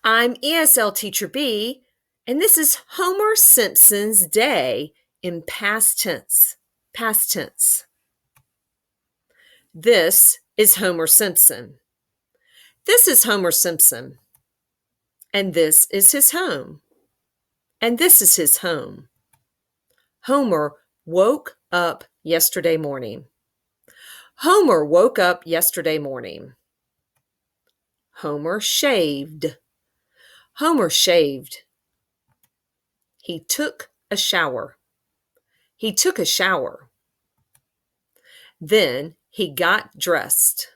I'm ESL Teacher Bee, and this is Homer Simpson's day in past tense. Past tense. This is Homer Simpson. This is Homer Simpson. And this is his home. And this is his home. Homer woke up yesterday morning. Homer woke up yesterday morning. Homer shaved. Homer shaved. He took a shower. He took a shower. Then he got dressed.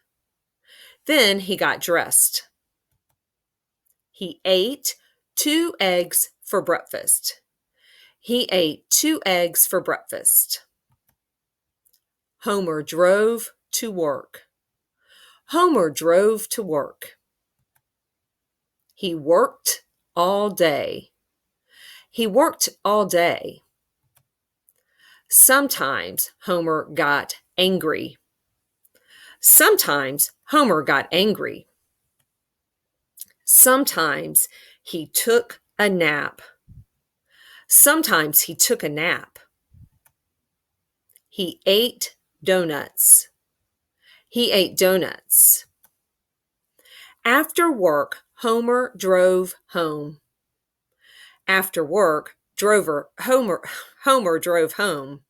Then he got dressed. He ate 2 eggs for breakfast. He ate 2 eggs for breakfast. Homer drove to work. Homer drove to work. He worked all day. He worked all day. Sometimes Homer got angry. Sometimes Homer got angry. Sometimes he took a nap. Sometimes he took a nap. He ate doughnuts. He ate doughnuts. After work, Homer drove home. After work, Homer drove home.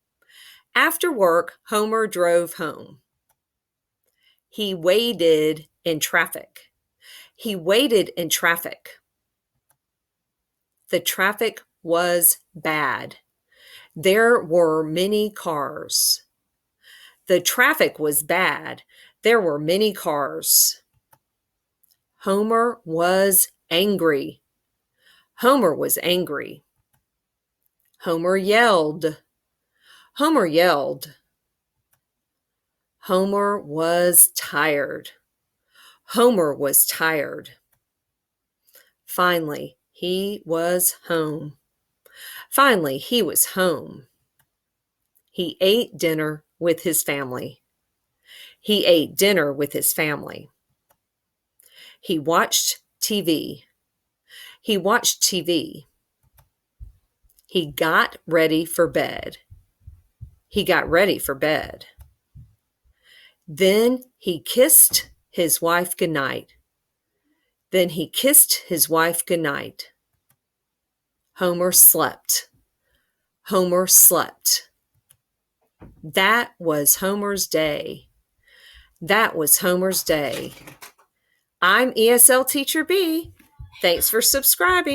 After work, Homer drove home. He waited in traffic. He waited in traffic. The traffic was bad. There were many cars. The traffic was bad. There were many cars. Homer was angry. Homer was angry. Homer yelled. Homer yelled. Homer was tired. Homer was tired. Finally, he was home. Finally, he was home. He ate dinner with his family. He ate dinner with his family. He watched TV. He watched TV. He got ready for bed. He got ready for bed. Then he kissed his wife goodnight. Then he kissed his wife goodnight. Homer slept. Homer slept. That was Homer's day. That was Homer's day. I'm ESL Teacher Bee. Thanks for subscribing.